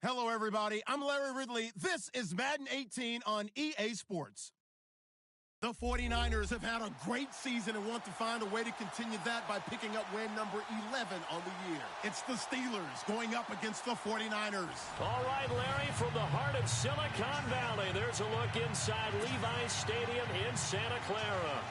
Hello, everybody. I'm Larry Ridley. This is Madden 18 on EA Sports. The 49ers have had a great season and want to find a way to continue that by picking up win number 11 on the year. It's the Steelers going up against the 49ers. All right, Larry, from the heart of Silicon Valley, there's a look inside Levi's Stadium in Santa Clara.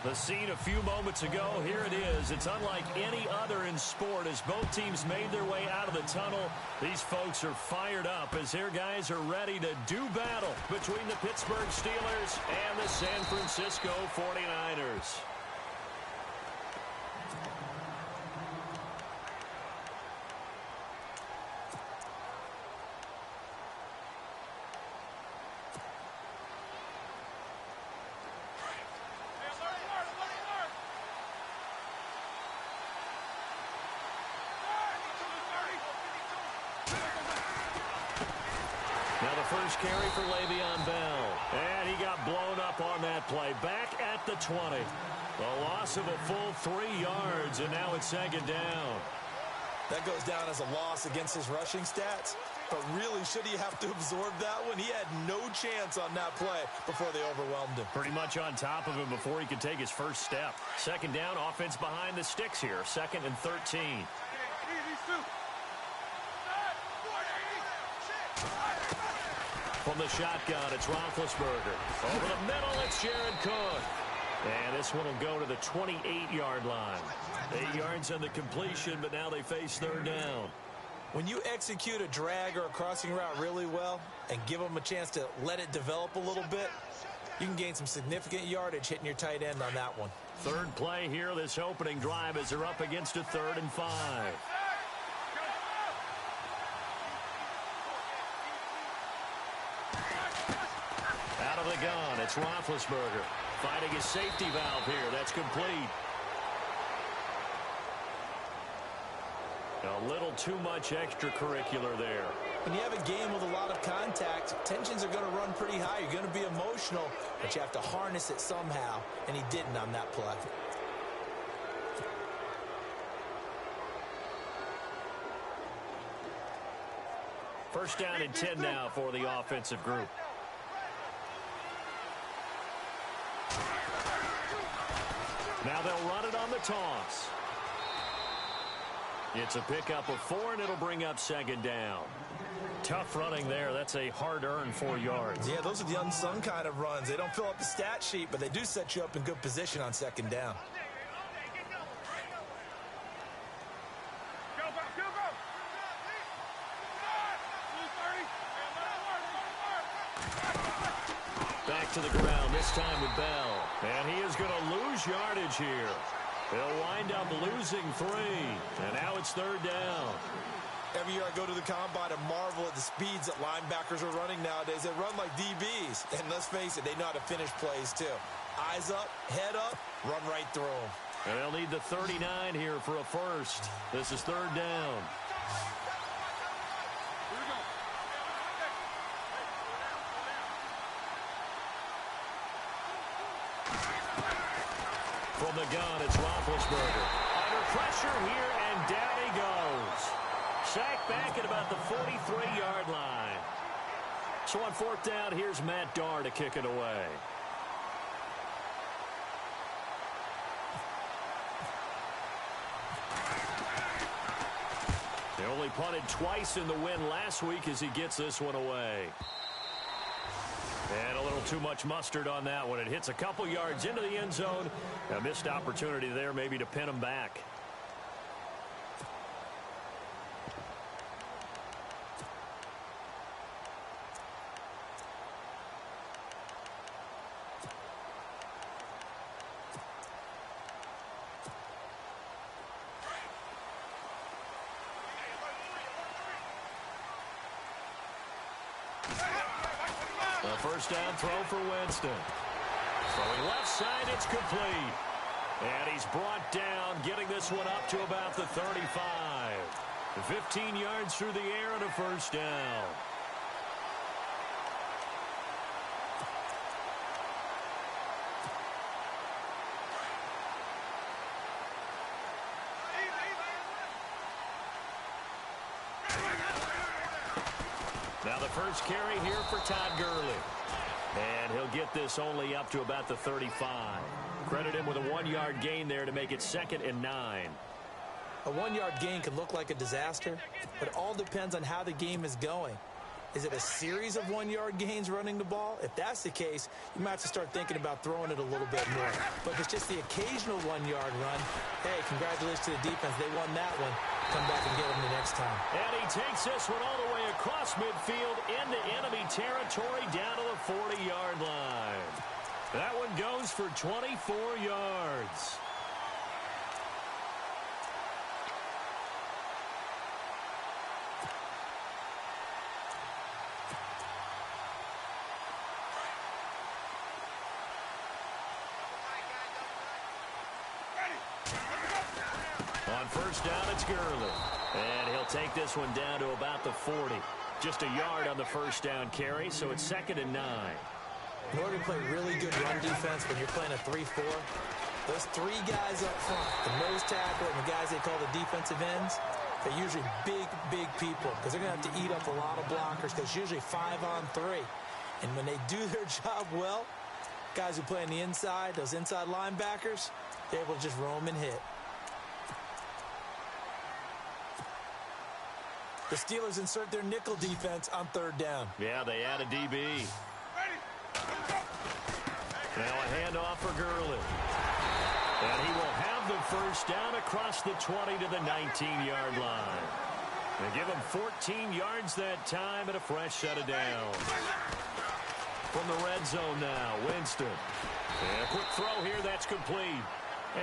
The scene a few moments ago, here it is. It's unlike any other in sport as both teams made their way out of the tunnel. These folks are fired up as their guys are ready to do battle between the Pittsburgh Steelers and the San Francisco 49ers. Now the first carry for Le'Veon Bell. And he got blown up on that play. Back at the 20. The loss of a full 3 yards, and now it's second down. That goes down as a loss against his rushing stats. But really, should he have to absorb that one? He had no chance on that play before they overwhelmed him. Pretty much on top of him before he could take his first step. Second down, offense behind the sticks here. 2nd and 13. From the shotgun, it's Roethlisberger. Over the middle, it's Jared Cook. And this one will go to the 28-yard line. 8 yards on the completion, but now they face third down. When you execute a drag or a crossing route really well and give them a chance to let it develop a little bit, you can gain some significant yardage hitting your tight end on that one. Third play here, this opening drive as they're up against a 3rd and 5. Out of the gun, it's Roethlisberger. Finding his safety valve here. That's complete. A little too much extracurricular there. When you have a game with a lot of contact, tensions are going to run pretty high. You're going to be emotional, but you have to harness it somehow, and he didn't on that play. First down and 10 now for the offensive group. Now they'll run it on the toss. It's a pickup of 4, and it'll bring up second down. Tough running there. That's a hard-earned 4 yards. Yeah, those are the unsung kind of runs. They don't fill up the stat sheet, but they do set you up in good position on second down. Back to the ground, this time with Bell. And he is going to lose yardage here. They'll wind up losing 3. And now it's third down. Every year I go to the combine and marvel at the speeds that linebackers are running nowadays. They run like DBs. And let's face it, they know how to finish plays too. Eyes up, head up, run right through them. And they'll need the 39 here for a first. This is third down. From the gun, it's Roethlisberger. Under pressure here, and down he goes. Sacked back at about the 43-yard line. So on fourth down, here's Matt Darr to kick it away. They only punted twice in the win last week as he gets this one away. And a little too much mustard on that one. It hits a couple yards into the end zone. A missed opportunity there maybe to pin him back. A first down throw for Winston. Throwing left side, it's complete. And he's brought down, getting this one up to about the 35. 15 yards through the air and a first down. Now the first carry here for Todd Gurley. And he'll get this only up to about the 35. Credit him with a 1-yard gain there to make it 2nd and 9. A 1-yard gain can look like a disaster, but it all depends on how the game is going. Is it a series of 1-yard gains running the ball? If that's the case, you might have to start thinking about throwing it a little bit more. But if it's just the occasional 1-yard run, hey, congratulations to the defense. They won that one. Come back and get them the next time. And he takes this one all the way across midfield into enemy territory down to the 40-yard line. That one goes for 24 yards. On first down, it's Gurley. And he'll take this one down to about the 40. Just a yard on the first down carry, so it's 2nd and 9. In order to play really good run defense when you're playing a 3-4, those 3 guys up front, the nose tackle and the guys they call the defensive ends, they're usually big people because they're going to have to eat up a lot of blockers because it's usually 5-on-3. And when they do their job well, guys who play on the inside, those inside linebackers, they're able to just roam and hit. The Steelers insert their nickel defense on 3rd down. Yeah, they add a DB. Now a handoff for Gurley. And he will have the first down across the 20 to the 19-yard line. They give him 14 yards that time and a fresh set of downs. From the red zone now, Winston. And a quick throw here, that's complete.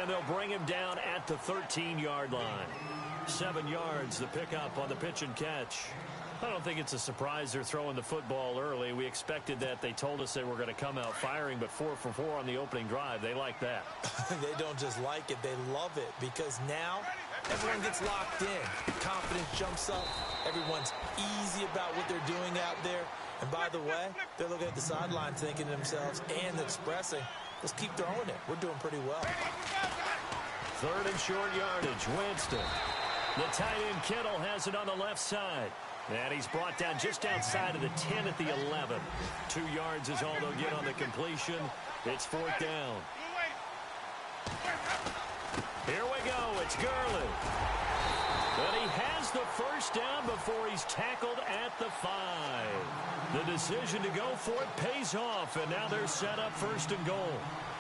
And they'll bring him down at the 13-yard line. 7 yards, the pickup on the pitch and catch. I don't think it's a surprise they're throwing the football early. We expected that. They told us they were going to come out firing, but 4 for 4 on the opening drive. They like that. They don't just like it, they love it, because now everyone gets locked in. Confidence jumps up. Everyone's easy about what they're doing out there. And by the way, they're looking at the sideline thinking to themselves and expressing, let's keep throwing it. We're doing pretty well. 3rd and short yardage, Winston. The tight end Kittle has it on the left side. And he's brought down just outside of the 10 at the 11. 2 yards is all they'll get on the completion. It's 4th down. Here we go. It's Gurley. But he has the first down before he's tackled at the 5. The decision to go for it pays off, and now they're set up 1st and goal.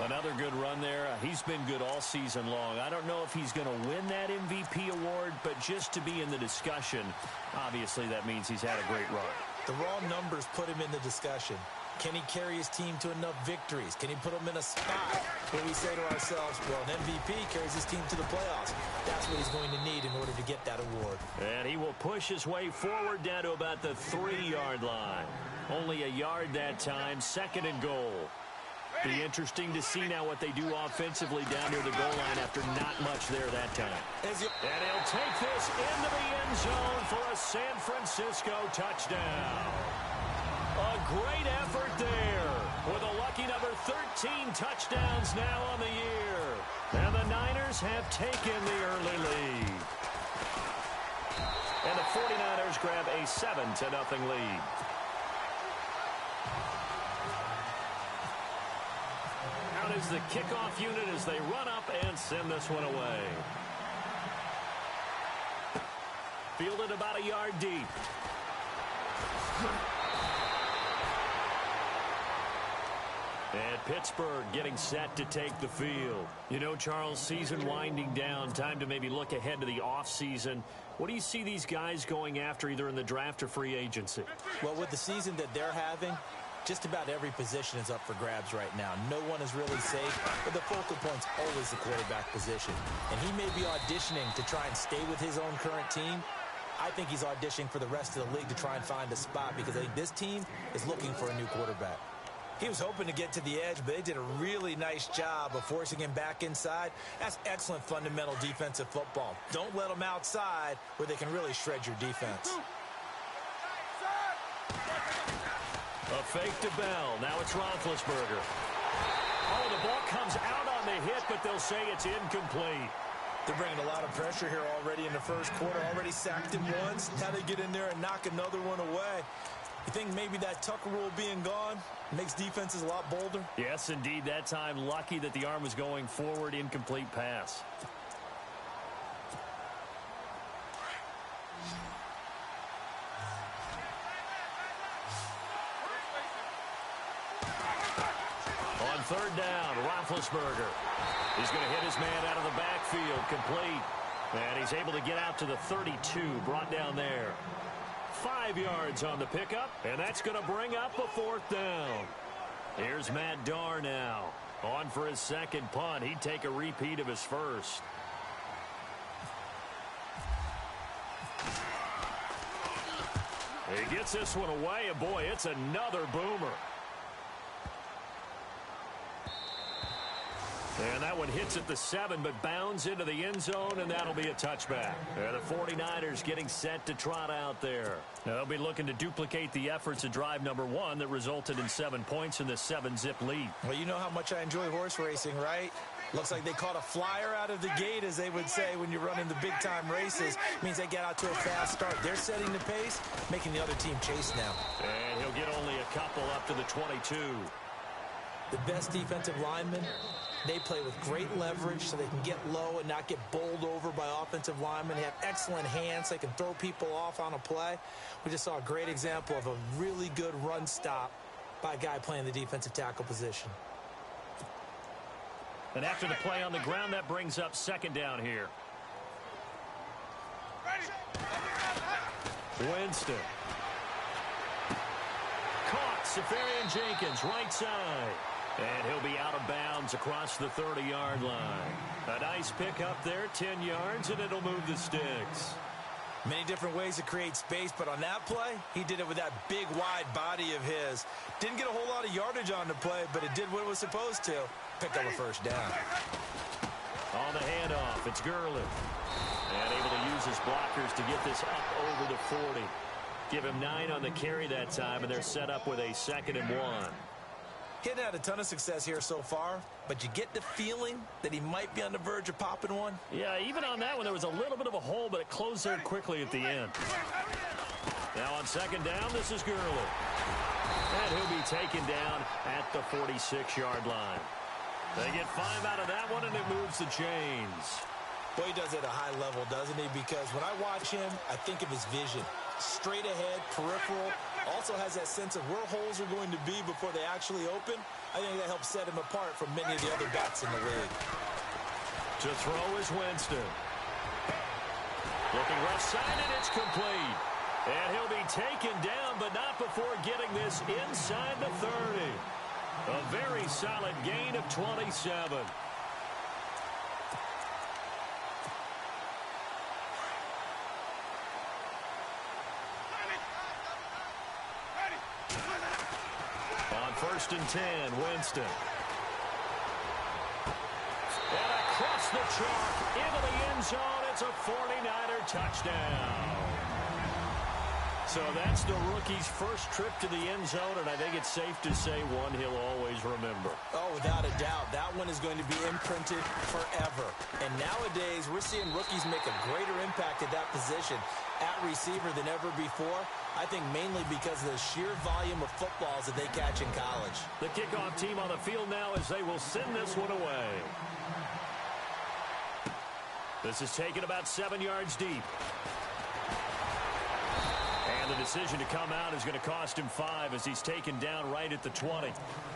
Another good run there. He's been good all season long. I don't know if he's going to win that MVP award, but just to be in the discussion, obviously that means he's had a great run. The raw numbers put him in the discussion. Can he carry his team to enough victories? Can he put them in a spot where we say to ourselves, well, an MVP carries his team to the playoffs. That's what he's going to need in order to get that award. And he will push his way forward down to about the 3-yard line. Only a yard that time, 2nd and goal. Be interesting to see now what they do offensively down near the goal line after not much there that time. And he'll take this into the end zone for a San Francisco touchdown. A great effort there with a lucky number 13 touchdowns now on the year. And the Niners have taken the early lead. And the 49ers grab a 7-0 lead. Out is the kickoff unit as they run up and send this one away. Fielded about a yard deep. And Pittsburgh getting set to take the field. You know, Charles, season winding down. Time to maybe look ahead to the offseason. What do you see these guys going after either in the draft or free agency? Well, with the season that they're having, just about every position is up for grabs right now. No one is really safe, but the focal point's always the quarterback position. And he may be auditioning to try and stay with his own current team. I think he's auditioning for the rest of the league to try and find a spot because I think this team is looking for a new quarterback. He was hoping to get to the edge, but they did a really nice job of forcing him back inside. That's excellent fundamental defensive football. Don't let them outside where they can really shred your defense. A fake to Bell. Now it's Roethlisberger. Oh, the ball comes out on the hit, but they'll say it's incomplete. They're bringing a lot of pressure here already in the first quarter. Already sacked him once. Now they get in there and knock another one away. You think maybe that Tucker rule being gone makes defenses a lot bolder? Yes, indeed. That time, lucky that the arm was going forward. Incomplete pass. On third down, Roethlisberger. He's going to hit his man out of the backfield, complete. And he's able to get out to the 32, brought down there. 5 yards on the pickup, and that's going to bring up a fourth down. Here's Matt Darr now. On for his second punt. He'd take a repeat of his first. He gets this one away, and boy, it's another boomer. And that one hits at the 7, but bounds into the end zone, and that'll be a touchback. The 49ers getting set to trot out there. Now, they'll be looking to duplicate the efforts of drive number 1 that resulted in 7 points in the 7-zip lead. Well, you know how much I enjoy horse racing, right? Looks like they caught a flyer out of the gate, as they would say when you're running the big-time races. Means they get out to a fast start. They're setting the pace, making the other team chase now. And he'll get only a couple up to the 22. The best defensive linemen, they play with great leverage so they can get low and not get bowled over by offensive linemen. They have excellent hands. They can throw people off on a play. We just saw a great example of a really good run stop by a guy playing the defensive tackle position. And after the play on the ground, that brings up second down here. Winston. Caught. Safarian-Jenkins, right side. And he'll be out of bounds across the 30-yard line. A nice pickup there, 10 yards, and it'll move the sticks. Many different ways to create space, but on that play, he did it with that big, wide body of his. Didn't get a whole lot of yardage on the play, but it did what it was supposed to. Picked up a first down. On the handoff, it's Gurley. And able to use his blockers to get this up over the 40. Give him 9 on the carry that time, and they're set up with a 2nd and 1. He hadn't had a ton of success here so far, but you get the feeling that he might be on the verge of popping one. Yeah, even on that one, there was a little bit of a hole, but it closed there quickly at the end. Now on second down, this is Gurley. And he'll be taken down at the 46-yard line. They get 5 out of that one, and it moves the chains. Boy, he does it at a high level, doesn't he? Because when I watch him, I think of his vision. Straight ahead, peripheral. Also has that sense of where holes are going to be before they actually open. I think that helps set him apart from many of the other backs in the league. To throw is Winston. Looking left side, and it's complete. And he'll be taken down, but not before getting this inside the 30. A very solid gain of 27. First and 10, Winston. And across the chalk into the end zone. It's a 49er touchdown. So that's the rookie's first trip to the end zone, and I think it's safe to say one he'll always remember. Oh, without a doubt. That one is going to be imprinted forever. And nowadays, we're seeing rookies make a greater impact at that position at receiver than ever before. I think mainly because of the sheer volume of footballs that they catch in college. The kickoff team on the field now as they will send this one away. This is taken about 7 yards deep. And the decision to come out is going to cost him 5 as he's taken down right at the 20.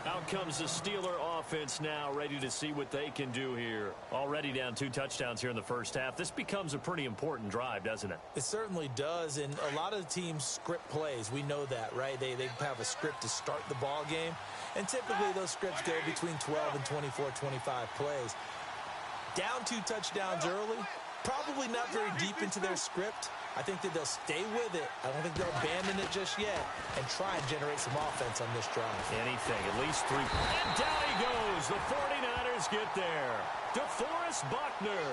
Out comes the Steeler offense now, ready to see what they can do here. Already down 2 touchdowns here in the first half. This becomes a pretty important drive, doesn't it? It certainly does, and a lot of the teams script plays. We know that, right? They have a script to start the ball game, and typically those scripts go between 12 and 24, 25 plays. Down 2 touchdowns early, probably not very deep into their script. I think that they'll stay with it. I don't think they'll abandon it just yet and try and generate some offense on this drive. Anything, at least 3. And down he goes. The 49ers get there. DeForest Buckner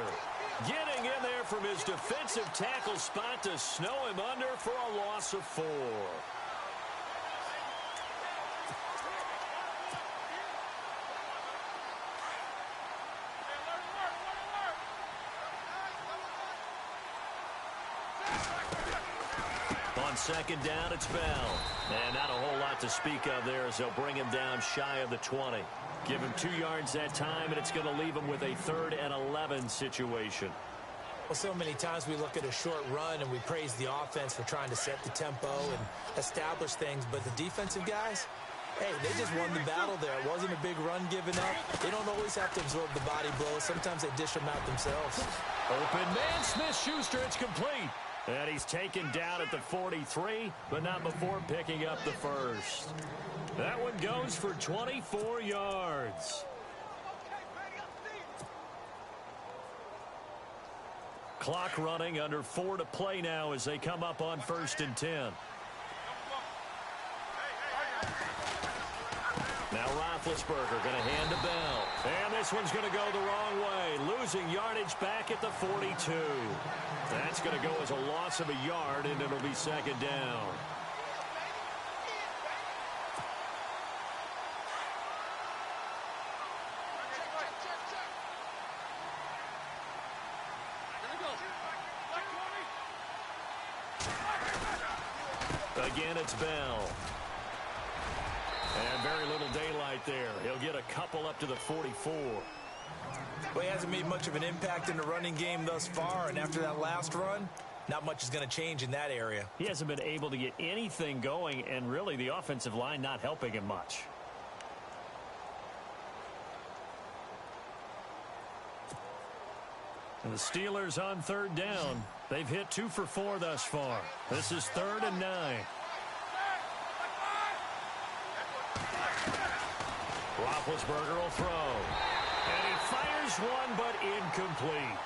getting in there from his defensive tackle spot to snow him under for a loss of 4. On on second down, it's Bell. And not a whole lot to speak of there as they'll bring him down shy of the 20. Give him 2 yards that time, and it's going to leave him with a 3rd and 11 situation. Well, so many times we look at a short run and we praise the offense for trying to set the tempo and establish things, but the defensive guys, hey, they just won the battle there. It wasn't a big run given up. They don't always have to absorb the body blows. Sometimes they dish them out themselves. Open man, Smith-Schuster, it's complete. And he's taken down at the 43, but not before picking up the first. That one goes for 24 yards. Clock running, under 4 to play now as they come up on 1st and 10. Now Roethlisberger going to hand to Bell. And this one's going to go the wrong way. Losing yardage back at the 42. That's going to go as a loss of a yard, and it'll be 2nd down. Again, it's Bell. And very little daylight there. He'll get a couple up to the 44. Well, he hasn't made much of an impact in the running game thus far, and after that last run, not much is going to change in that area. He hasn't been able to get anything going, and really the offensive line not helping him much. And the Steelers on 3rd down. They've hit 2 for 4 thus far. This is 3rd and 9. Roethlisberger will throw. And he fires one, but incomplete.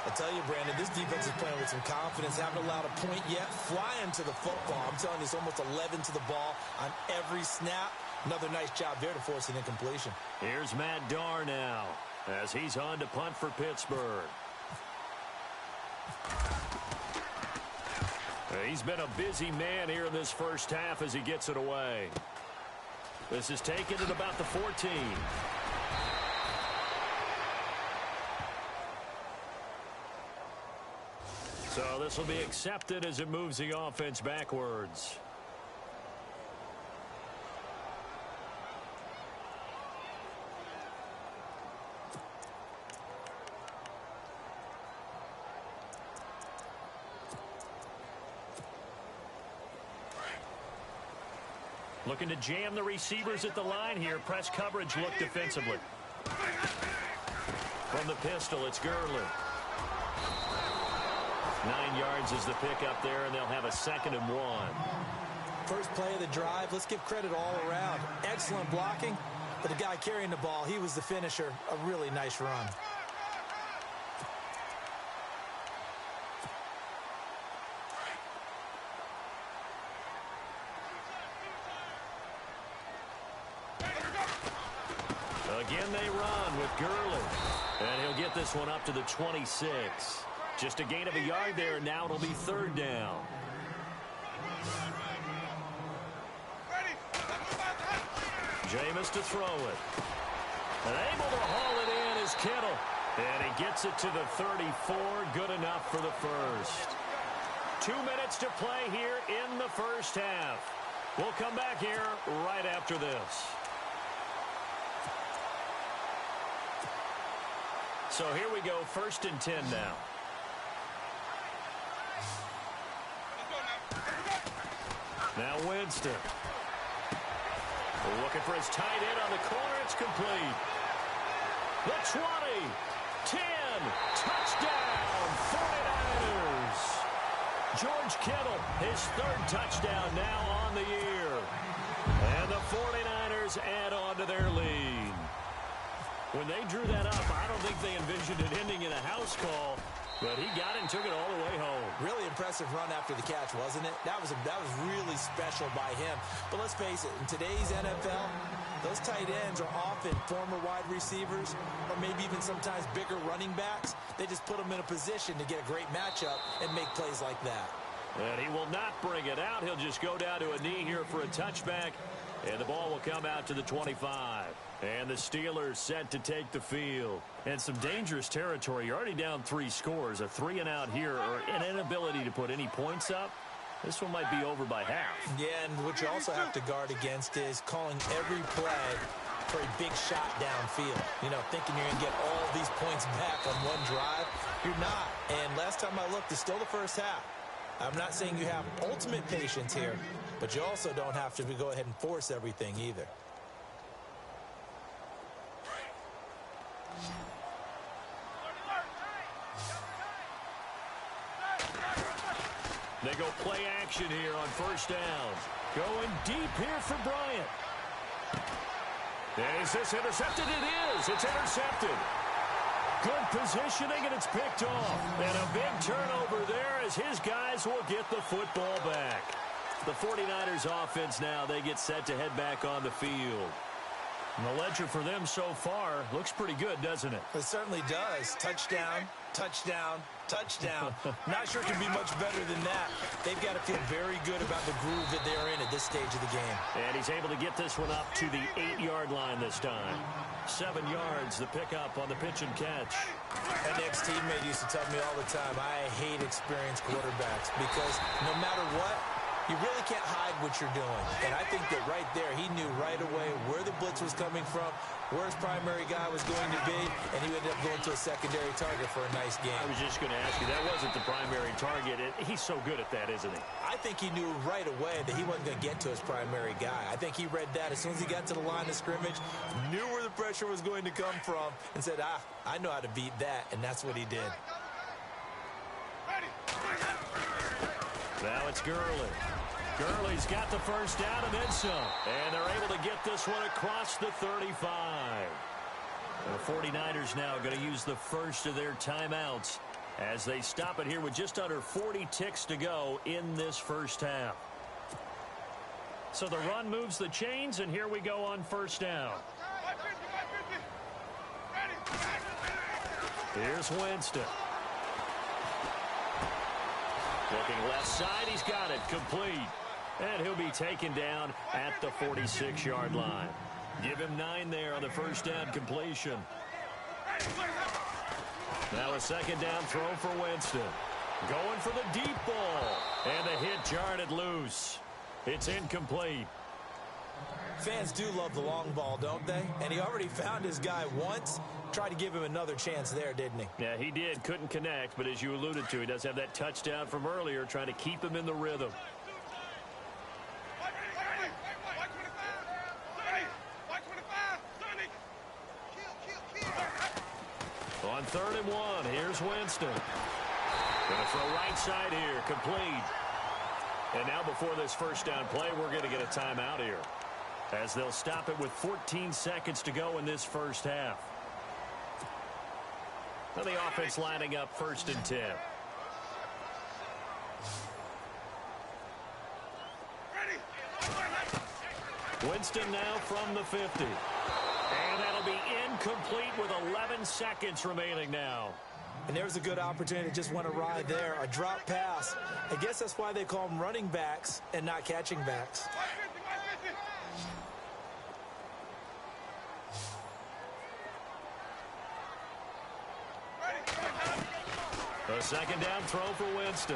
I tell you, Brandon, this defense is playing with some confidence. Haven't allowed a point yet. Flying to the football. I'm telling you, it's almost 11 to the ball on every snap. Another nice job there to force an incompletion. Here's Matt Darr now as he's on to punt for Pittsburgh. He's been a busy man here in this first half as he gets it away. This is taken at about the 14. So this will be accepted as it moves the offense backwards. Looking to jam the receivers at the line here. Press coverage look defensively. From the pistol, it's Gurley. 9 yards is the pickup there, and they'll have a 2nd and 1. First play of the drive. Let's give credit all around. Excellent blocking, but the guy carrying the ball, he was the finisher. A really nice run. Again, they run with Gurley. And he'll get this one up to the 26. Just a gain of a yard there. Now it'll be 3rd down. Jameis to throw it. And able to haul it in is Kittle. And he gets it to the 34. Good enough for the first. 2 minutes to play here in the first half. We'll come back here right after this. So here we go, 1st and 10 now. Now Winston. Looking for his tight end on the corner. It's complete. The 20, 10, touchdown, 49ers. George Kittle, his 3rd touchdown now on the year. And the 49ers add on to their lead. When they drew that up, I don't think they envisioned it ending in a house call, but he got it and took it all the way home. Really impressive run after the catch, wasn't it? That was really special by him. But let's face it, in today's NFL, those tight ends are often former wide receivers or maybe even sometimes bigger running backs. They just put them in a position to get a great matchup and make plays like that. And he will not bring it out. He'll just go down to a knee here for a touchback, and the ball will come out to the 25. And the Steelers set to take the field. And some dangerous territory. You're already down 3 scores. A 3-and-out here or an inability to put any points up. This one might be over by half. Yeah, and what you also have to guard against is calling every play for a big shot downfield. You know, thinking you're going to get all these points back on one drive. You're not. And last time I looked, it's still the first half. I'm not saying you have ultimate patience here, but you also don't have to go ahead and force everything either. They go play action here on first down. Going deep here for Bryant. Is this intercepted? It is. It's intercepted. Good positioning, and it's picked off. And a big turnover there as his guys will get the football back. The 49ers offense now, they get set to head back on the field. And the ledger for them so far looks pretty good, doesn't it? It certainly does. Touchdown, touchdown, touchdown. Not sure it can be much better than that. They've got to feel very good about the groove that they're in at this stage of the game. And he's able to get this one up to the 8-yard line this time. 7 yards, the pickup on the pitch and catch. An ex-teammate used to tell me all the time, I hate experienced quarterbacks because no matter what, you really can't hide what you're doing. And I think that right there, he knew right away where the blitz was coming from, where his primary guy was going to be, and he ended up going to a secondary target for a nice game. I was just going to ask you, that wasn't the primary target. He's so good at that, isn't he? I think he knew right away that he wasn't going to get to his primary guy. I think he read that as soon as he got to the line of scrimmage, knew where the pressure was going to come from, and said, I know how to beat that, and that's what he did. Now it's Gurley. Gurley's got the first down and then some. And they're able to get this one across the 35. The 49ers now going to use the first of their timeouts as they stop it here with just under 40 ticks to go in this first half. So the run moves the chains, and here we go on first down. Here's Winston. Looking left side, he's got it, complete. And he'll be taken down at the 46-yard line. Give him 9 there on the first down completion. Now a second down throw for Winston. Going for the deep ball. And the hit jarred it loose. It's incomplete. Fans do love the long ball, don't they? And he already found his guy once. Tried to give him another chance there, didn't he? Yeah, he did. Couldn't connect, but as you alluded to, he does have that touchdown from earlier, trying to keep him in the rhythm. On 3rd and 1, here's Winston. Going to throw right side here, complete. And now before this first down play, we're going to get a timeout here, as they'll stop it with 14 seconds to go in this first half. Now the offense lining up 1st and 10. Winston now from the 50. And that'll be incomplete with 11 seconds remaining now. And there's a good opportunity to just went awry there. A drop pass. I guess that's why they call them running backs and not catching backs. A second down throw for Winston.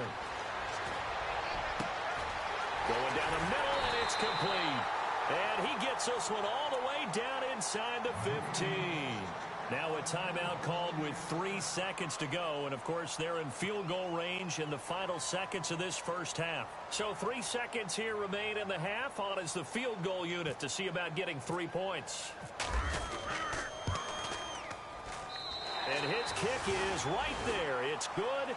Going down the middle, and it's complete. And he gets this one all the way down inside the 15. Now a timeout called with 3 seconds to go. And, of course, they're in field goal range in the final seconds of this first half. So 3 seconds here remain in the half on as the field goal unit to see about getting 3 points. And his kick is right there. It's good.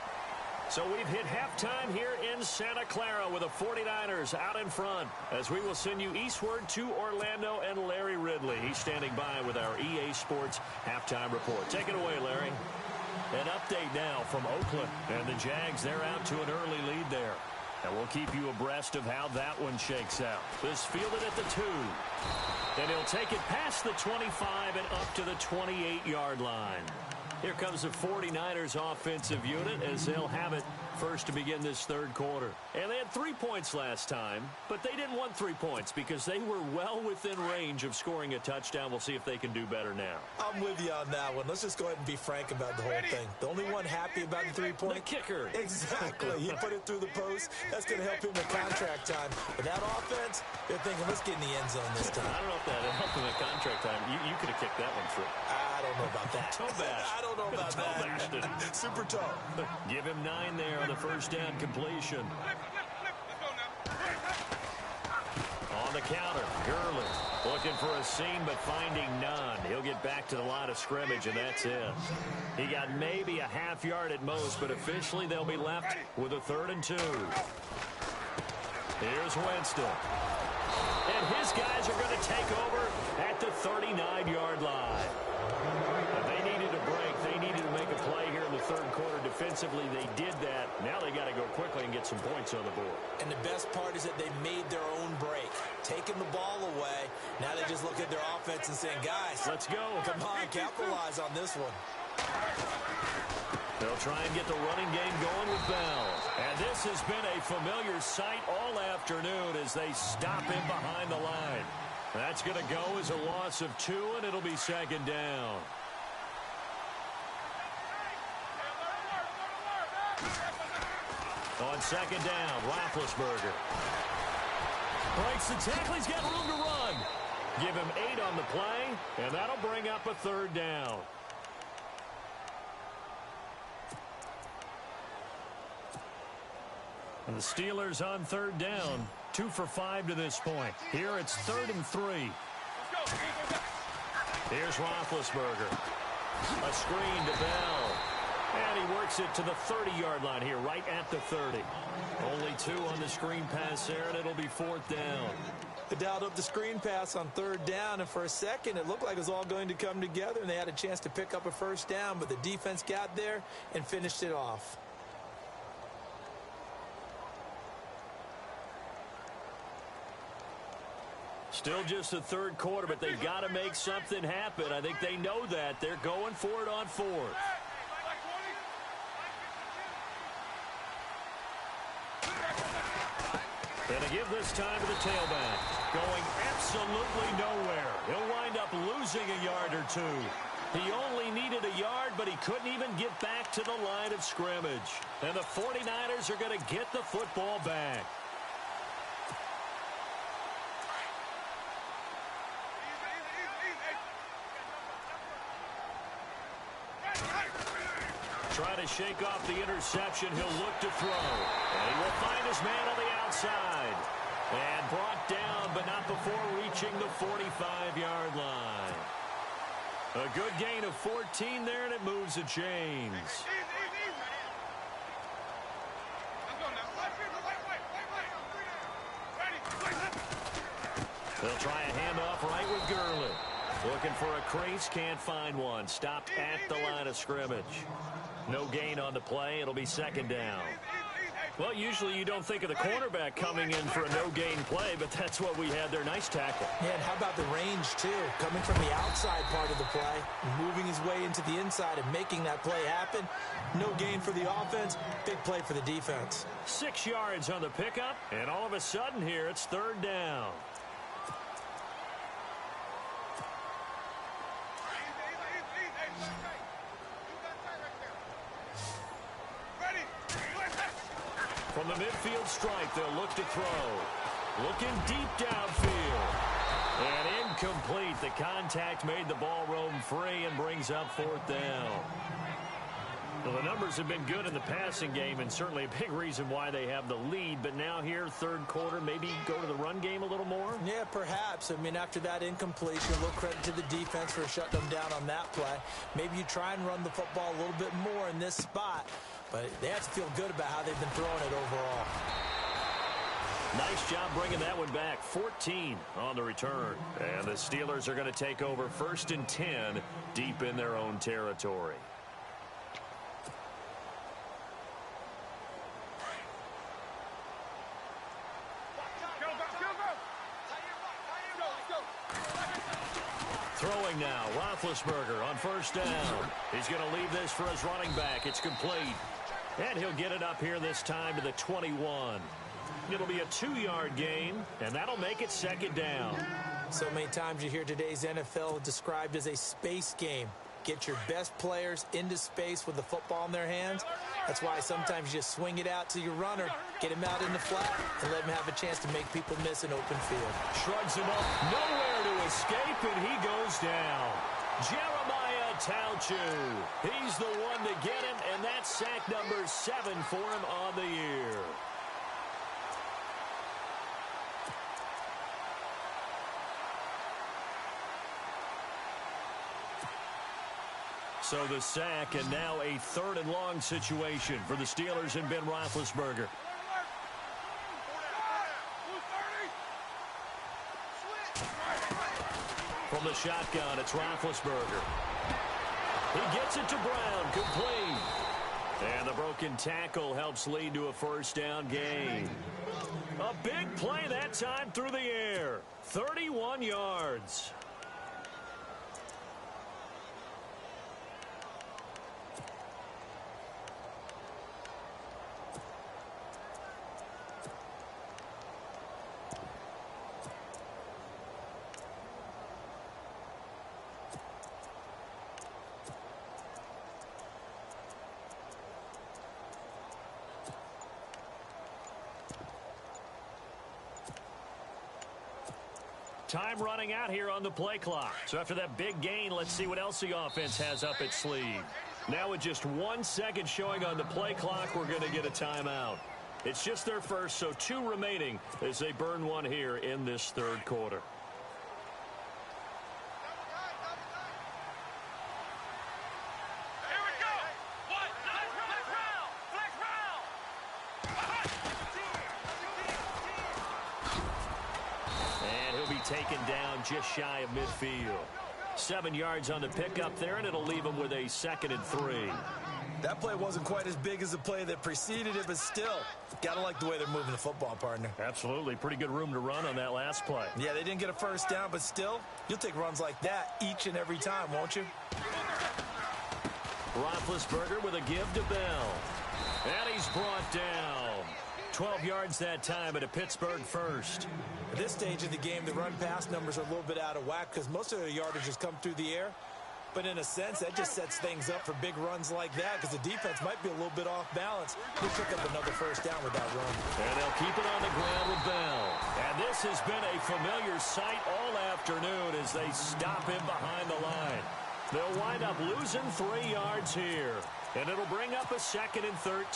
So we've hit halftime here in Santa Clara with the 49ers out in front, as we will send you eastward to Orlando and Larry Ridley. He's standing by with our EA Sports halftime report. Take it away, Larry. An update now from Oakland, and the Jags, they're out to an early lead there. And we'll keep you abreast of how that one shakes out. This fielded at the 2. And he'll take it past the 25 and up to the 28-yard line. Here comes the 49ers offensive unit as they'll have it First to begin this third quarter. And they had 3 points last time, but they didn't want 3 points because they were well within range of scoring a touchdown. We'll see if they can do better now. I'm with you on that one. Let's just go ahead and be frank about the whole thing. The only one happy about the 3-point? The kicker. Exactly. He put it through the post. That's going to help him in contract time. But that offense, they're thinking, let's get in the end zone this time. I don't know if that helped him at contract time. You could have kicked that one through. I don't know about that. Toe bash. I don't know about that. Super toe. Give him 9 there on the first down completion. On the counter, Gurley looking for a seam but finding none. He'll get back to the line of scrimmage, and that's it. He got maybe a half yard at most, but officially they'll be left with a 3rd and 2. Here's Winston. And his guys are going to take over at the 39-yard line. They needed a break. They needed to make a play here in the third quarter. Defensively, they did that. Now they got to go quickly and get some points on the board. And the best part is that they made their own break. Taking the ball away. Now they just look at their offense and saying, guys, let's go. Come on, capitalize on this one. They'll try and get the running game going with Bell. And this has been a familiar sight all afternoon as they stop him behind the line. That's going to go as a loss of 2, and it'll be 2nd down. On 2nd down, Roethlisberger breaks the tackle. He's got room to run. Give him 8 on the play, and that'll bring up a 3rd down. And the Steelers on 3rd down, 2 for 5 to this point. Here it's 3rd and 3. Here's Roethlisberger. A screen to Bell. And he works it to the 30-yard line here, right at the 30. Only 2 on the screen pass there, and it'll be 4th down. They dialed up the screen pass on 3rd down, and for a second it looked like it was all going to come together, and they had a chance to pick up a 1st down, but the defense got there and finished it off. Still just the third quarter, but they've got to make something happen. I think they know that. They're going for it on 4th. And to give this time to the tailback. Going absolutely nowhere. He'll wind up losing a yard or 2. He only needed a yard, but he couldn't even get back to the line of scrimmage. And the 49ers are going to get the football back. Trying to shake off the interception. He'll look to throw. And he will find his man on the outside. And brought down, but not before reaching the 45-yard line. A good gain of 14 there, and it moves the chains. They'll try a handoff right with Gurley. Looking for a crease, can't find one. Stopped at the line of scrimmage. No gain on the play. It'll be 2nd down. Well, usually you don't think of the cornerback coming in for a no-gain play, but that's what we had there. Nice tackle. Yeah, and how about the range, too? Coming from the outside part of the play, moving his way into the inside and making that play happen. No gain for the offense, big play for the defense. 6 yards on the pickup, and all of a sudden here it's 3rd down. From the midfield stripe, they'll look to throw. Looking deep downfield. And incomplete. The contact made the ball roam free and brings up 4th down. Well, the numbers have been good in the passing game and certainly a big reason why they have the lead. But now here, third quarter, maybe go to the run game a little more? Yeah, perhaps. I mean, after that incompletion, a little credit to the defense for shutting them down on that play. Maybe you try and run the football a little bit more in this spot. But they have to feel good about how they've been throwing it overall. Nice job bringing that one back. 14 on the return. And the Steelers are going to take over 1st and 10 deep in their own territory. Throwing now, Roethlisberger on 1st down. He's going to leave this for his running back. It's complete. And he'll get it up here this time to the 21. It'll be a 2-yard gain, and that'll make it second down. So many times you hear today's NFL described as a space game. Get your best players into space with the football in their hands. That's why sometimes you just swing it out to your runner, get him out in the flat, and let him have a chance to make people miss an open field. Shrugs him off, nowhere to escape, and he goes down. Jeremiah Tauchu. He's the one to get him, and that's sack number 7 for him on the year. So the sack, and now a 3rd and long situation for the Steelers and Ben Roethlisberger. From the shotgun, it's Roethlisberger. He gets it to Brown, complete. And the broken tackle helps lead to a 1st down gain. A big play that time through the air. 31 yards. Time running out here on the play clock. So after that big gain, let's see what else the offense has up its sleeve. Now with just 1 second showing on the play clock, we're going to get a timeout. It's just their first, so 2 remaining as they burn one here in this 3rd quarter. Taken down just shy of midfield. 7 yards on the pickup there, and it'll leave him with a 2nd and 3. That play wasn't quite as big as the play that preceded it, but still, gotta like the way they're moving the football, partner. Absolutely. Pretty good room to run on that last play. Yeah, they didn't get a 1st down, but still, you'll take runs like that each and every time, won't you? Roethlisberger with a give to Bell. And he's brought down. 12 yards that time at a Pittsburgh 1st. At this stage of the game, the run-pass numbers are a little bit out of whack because most of their yardage has come through the air. But in a sense, that just sets things up for big runs like that because the defense might be a little bit off balance. They took up another 1st down with that run. And they'll keep it on the ground with Bell. And this has been a familiar sight all afternoon as they stop him behind the line. They'll wind up losing 3 yards here. And it'll bring up a 2nd and 13.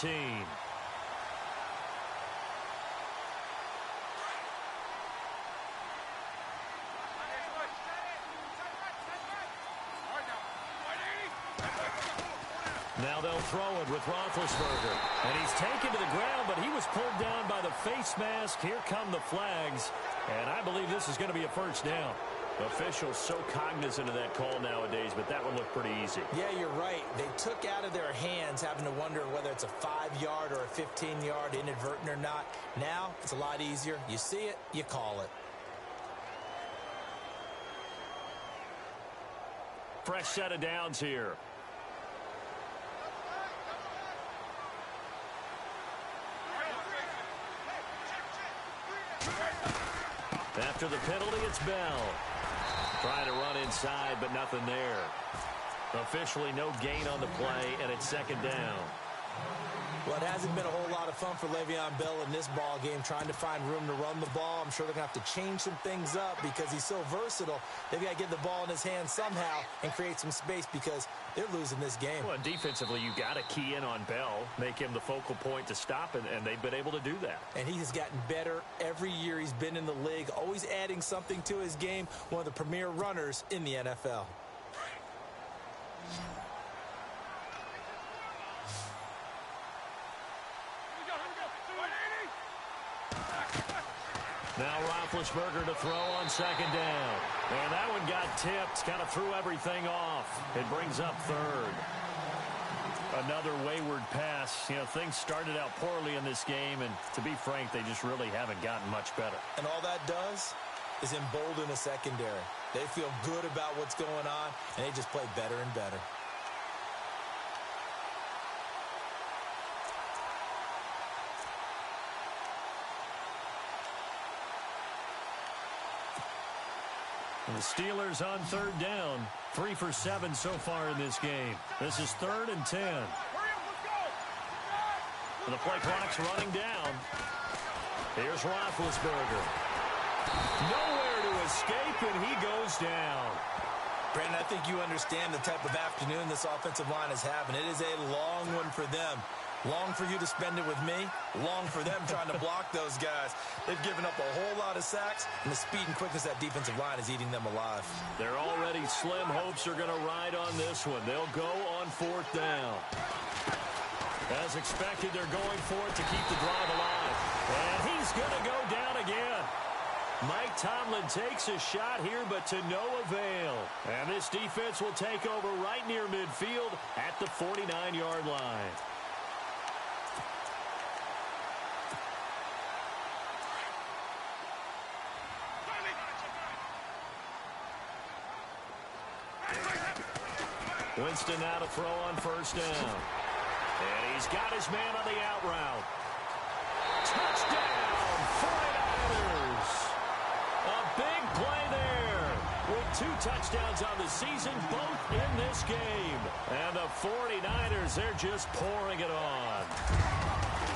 Now they'll throw it with Roethlisberger. And he's taken to the ground, but he was pulled down by the face mask. Here come the flags. And I believe this is going to be a 1st down. Officials so cognizant of that call nowadays, but that one looked pretty easy. Yeah, you're right. They took out of their hands having to wonder whether it's a 5-yard or a 15-yard inadvertent or not. Now, it's a lot easier. You see it, you call it. Fresh set of downs here. After the penalty, it's Bell. Trying to run inside, but nothing there. Officially no gain on the play, and it's 2nd down. Well, it hasn't been a whole lot of fun for Le'Veon Bell in this ball game, trying to find room to run the ball. I'm sure they're going to have to change some things up because he's so versatile. They've got to get the ball in his hands somehow and create some space because they're losing this game. Well, defensively, you got to key in on Bell, make him the focal point to stop, and they've been able to do that. And he has gotten better every year he's been in the league, always adding something to his game, one of the premier runners in the NFL. Now Roethlisberger to throw on 2nd down. And that one got tipped, kind of threw everything off. It brings up 3rd. Another wayward pass. You know, things started out poorly in this game, and to be frank, they just really haven't gotten much better. And all that does is embolden a secondary. They feel good about what's going on, and they just play better and better. And the Steelers on third down. 3 for 7 so far in this game. This is 3rd and 10. And the play clock's running down. Here's Roethlisberger. Nowhere to escape, and he goes down. Brandon, I think you understand the type of afternoon this offensive line is having. It is a long one for them. Long for you to spend it with me. Long for them trying to block those guys. They've given up a whole lot of sacks, and the speed and quickness of that defensive line is eating them alive. Their already slim hopes are going to ride on this one. They'll go on 4th down. As expected, they're going for it to keep the drive alive. And he's going to go down again. Mike Tomlin takes a shot here, but to no avail. And this defense will take over right near midfield at the 49-yard line. Winston now to throw on 1st down. And he's got his man on the out route. Touchdown, 49ers. A big play there with 2 touchdowns on the season, both in this game. And the 49ers, they're just pouring it on.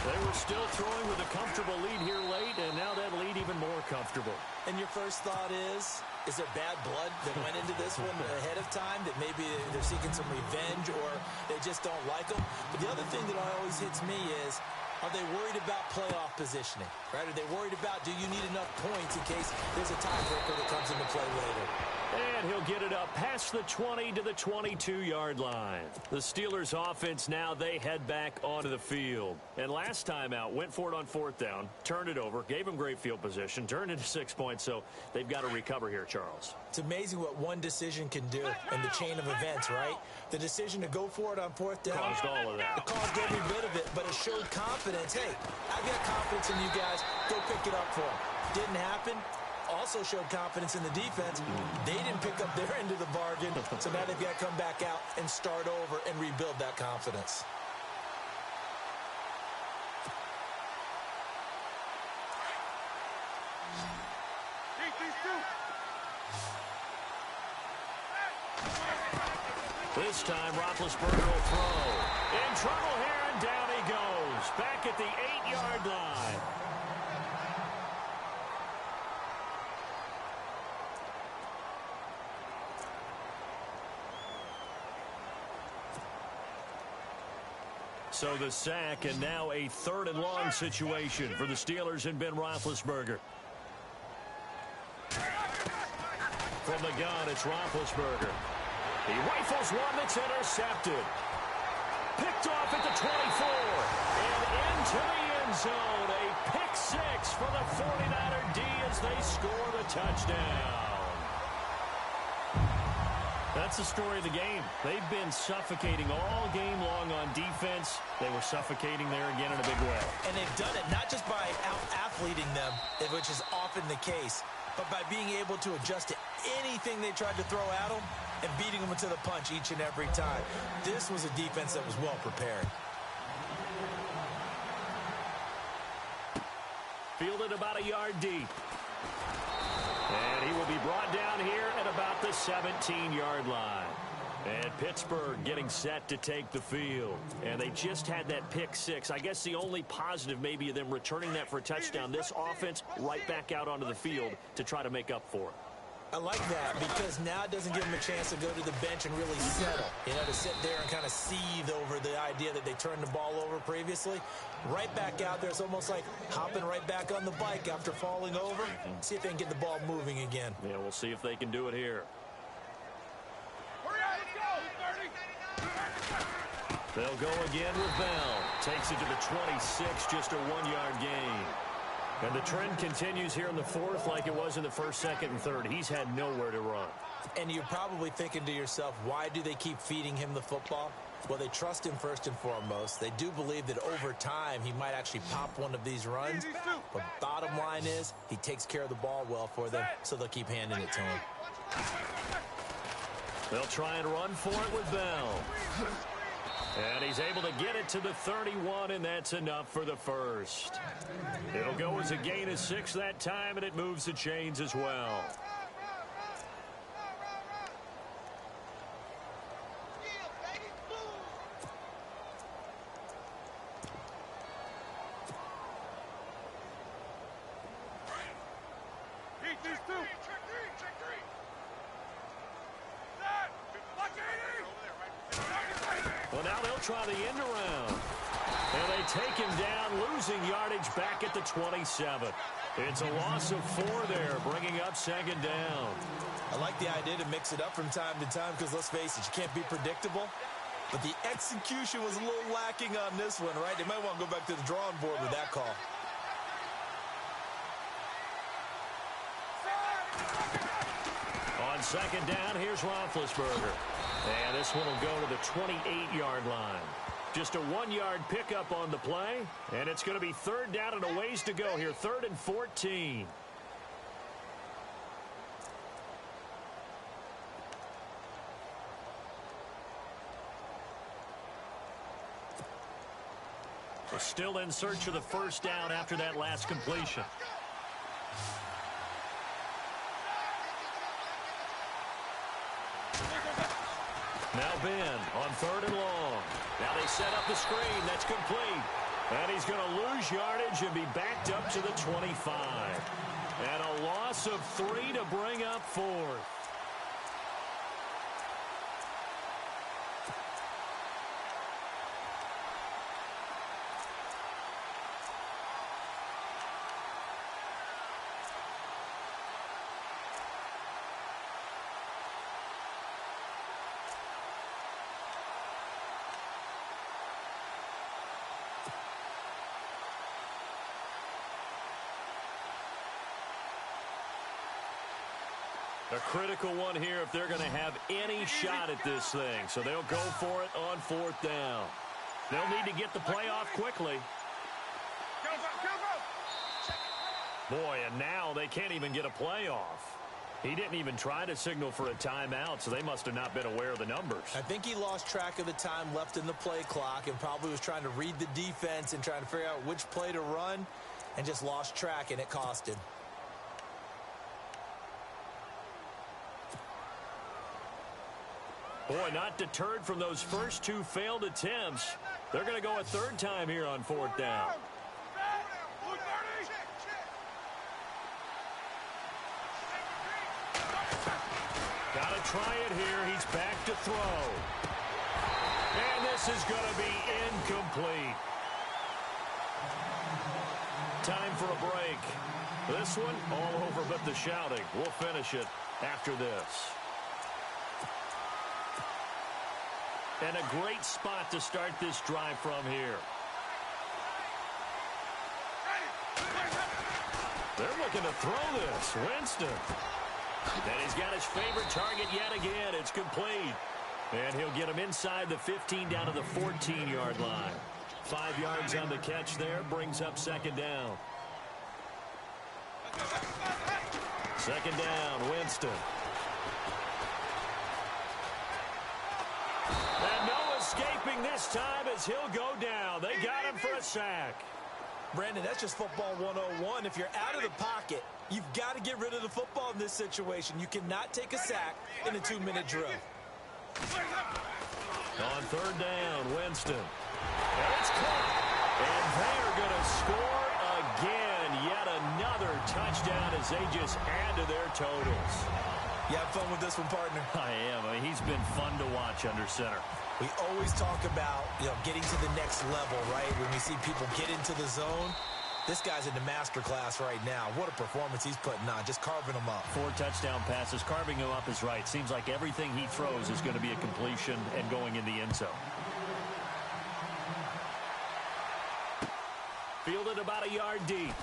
They were still throwing with a comfortable lead here late, and now that lead even more comfortable. And your first thought is there bad blood that went into this one ahead of time, that maybe they're seeking some revenge or they just don't like them? But the other thing that always hits me is, are they worried about playoff positioning? Right? Are they worried about, do you need enough points in case there's a tiebreaker that comes into play later? And he'll get it up past the 20 to the 22-yard line. The Steelers offense now, they head back onto the field. And last time out, went for it on 4th down, turned it over, gave them great field position, turned into 6 points, so they've got to recover here, Charles. It's amazing what one decision can do in the chain of events, right? The decision to go for it on 4th down. Caused all of that. It caused every bit of it, but it showed confidence. Hey, I've got confidence in you guys. Go pick it up for them. Didn't happen. Also showed confidence in the defense. They didn't pick up their end of the bargain, so now they've got to come back out and start over and rebuild that confidence. This time, Roethlisberger will throw. In trouble here, and down he goes. Back at the 8-yard line. So the sack, and now a 3rd and long situation for the Steelers and Ben Roethlisberger. From the gun, it's Roethlisberger. He rifles one that's intercepted. Picked off at the 24. And into the end zone. A pick 6 for the 49er D as they score the touchdown. That's the story of the game. They've been suffocating all game long on defense. They were suffocating there again in a big way. And they've done it not just by out-athleting them, which is often the case, but by being able to adjust to anything they tried to throw at them and beating them to the punch each and every time. This was a defense that was well prepared. Fielded about a yard deep. And he will be brought down here at about the 17-yard line. And Pittsburgh getting set to take the field. And they just had that pick 6. I guess the only positive maybe of them returning that for a touchdown. This offense right back out onto the field to try to make up for it. I like that because now it doesn't give them a chance to go to the bench and really settle. You know, to sit there and kind of seethe over the idea that they turned the ball over previously. Right back out there. It's almost like hopping right back on the bike after falling over. See if they can get the ball moving again. Yeah, we'll see if they can do it here. They'll go again with Bell. Takes it to the 26, just a 1-yard gain. And the trend continues here in the 4th like it was in the 1st, 2nd, and 3rd. He's had nowhere to run. And you're probably thinking to yourself, why do they keep feeding him the football? Well, they trust him first and foremost. They do believe that over time he might actually pop one of these runs. But bottom line is he takes care of the ball well for them, so they'll keep handing it to him. They'll try and run for it with Bell. And he's able to get it to the 31, and that's enough for the first. It'll go as a gain of 6 that time, and it moves the chains as well. Now they'll try the end around. And they take him down, losing yardage back at the 27. It's a loss of 4 there, bringing up second down. I like the idea to mix it up from time to time because, let's face it, you can't be predictable. But the execution was a little lacking on this one, right? They might want to go back to the drawing board with that call. On second down, here's Roethlisberger. And this one will go to the 28-yard line. Just a 1-yard pickup on the play, and it's going to be third down and a ways to go here, 3rd and 14. We're still in search of the first down after that last completion. Now Ben on 3rd and long. Now they set up the screen. That's complete. And he's going to lose yardage and be backed up to the 25. And a loss of 3 to bring up 4th. A critical one here if they're going to have any shot at this thing. So they'll go for it on 4th down. They'll need to get the play off quickly. Boy, and now they can't even get a play off. He didn't even try to signal for a timeout, so they must have not been aware of the numbers. I think he lost track of the time left in the play clock and probably was trying to read the defense and trying to figure out which play to run and just lost track, and it cost him. Boy, not deterred from those first 2 failed attempts. They're going to go a 3rd time here on 4th down. Got to try it here. He's back to throw. And this is going to be incomplete. Time for a break. This one all over but the shouting. We'll finish it after this. And a great spot to start this drive from here. They're looking to throw this. Winston. And he's got his favorite target yet again. It's complete. And he'll get him inside the 15 down to the 14-yard line. 5 yards on the catch there. Brings up second down. Second down, Winston. And no escaping this time as he'll go down. They got him for a sack. Brandon, that's just football 101. If you're out of the pocket, you've got to get rid of the football in this situation. You cannot take a sack in a 2-minute drill. On 3rd down, Winston. And it's caught. And they're going to score again. Yet another touchdown as they just add to their totals. You have fun with this one, partner? I am. I mean, he's been fun to watch under center. We always talk about, getting to the next level, right? When we see people get into the zone. This guy's in the master class right now. What a performance he's putting on, just carving them up. 4 touchdown passes. Carving him up is right. Seems like everything he throws is going to be a completion and going in the end zone. Fielded about a yard deep.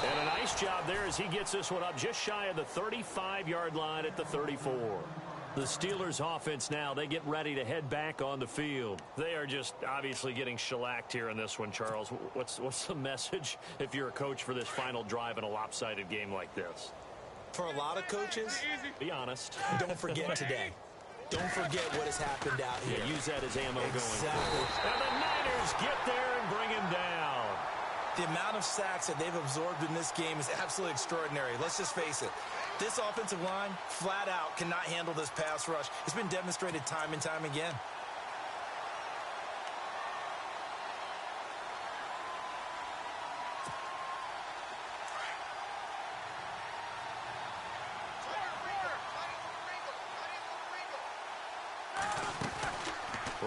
And a nice job there as he gets this one up just shy of the 35-yard line at the 34. The Steelers offense now, they get ready to head back on the field. They are just obviously getting shellacked here in this one, Charles. What's the message if you're a coach for this final drive in a lopsided game like this? For a lot of coaches, be honest. Don't forget today. Don't forget what has happened out here. Yeah, use that as ammo exactly. Going forward. And the Niners get there and bring him down. The amount of sacks that they've absorbed in this game is absolutely extraordinary. Let's just face it. This offensive line, flat out, cannot handle this pass rush. It's been demonstrated time and time again.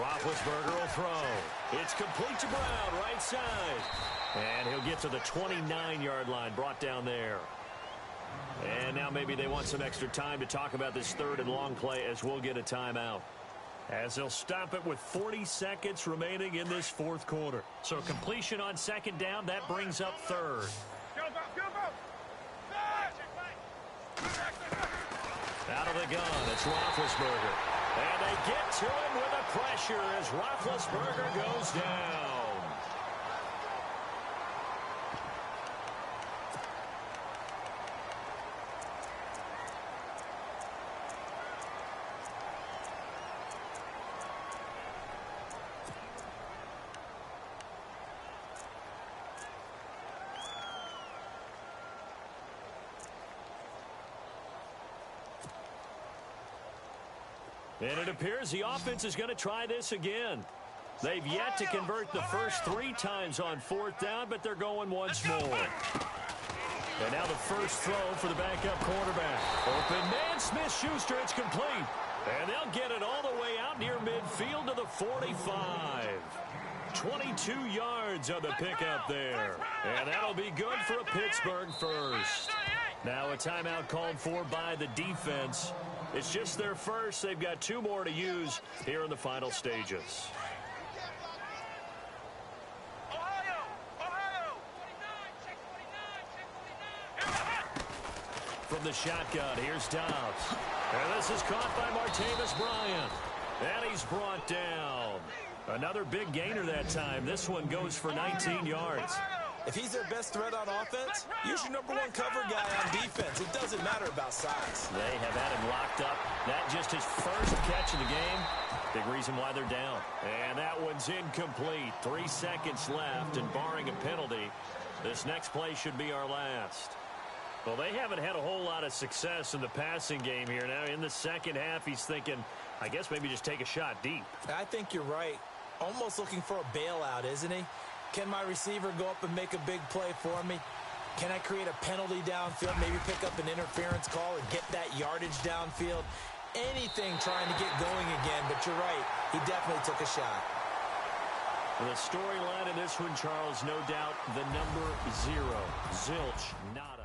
Roethlisberger will throw. It's complete to Brown, right side. And he'll get to the 29-yard line, brought down there. And now maybe they want some extra time to talk about this third and long play as we'll get a timeout. As they'll stop it with 40 seconds remaining in this fourth quarter. So completion on second down, that brings up third. Out of the gun, it's Roethlisberger. And they get to him with the pressure as Roethlisberger goes down. And it appears the offense is going to try this again. They've yet to convert the first 3 times on fourth down, but they're going once more. And now the first throw for the backup quarterback. Open man, Smith-Schuster, it's complete. And they'll get it all the way out near midfield to the 45. 22 yards on the pickup there. And that'll be good for a Pittsburgh first. Now a timeout called for by the defense. It's just their first. They've got 2 more to use here in the final stages. From the shotgun, here's Dobbs. And this is caught by Martavis Bryant. And he's brought down. Another big gainer that time. This one goes for 19 yards. If he's their best threat on offense, use your number 1 cover guy on defense. It doesn't matter about size. They have had him locked up. That just his first catch of the game. Big reason why they're down. And that one's incomplete. 3 seconds left, and barring a penalty, this next play should be our last. Well, they haven't had a whole lot of success in the passing game here. Now, in the second half, he's thinking, I guess maybe just take a shot deep. I think you're right. Almost looking for a bailout, isn't he? Can my receiver go up and make a big play for me? Can I create a penalty downfield, maybe pick up an interference call and get that yardage downfield? Anything trying to get going again, but you're right. He definitely took a shot. The storyline in this one, Charles, no doubt the number 0. Zilch, not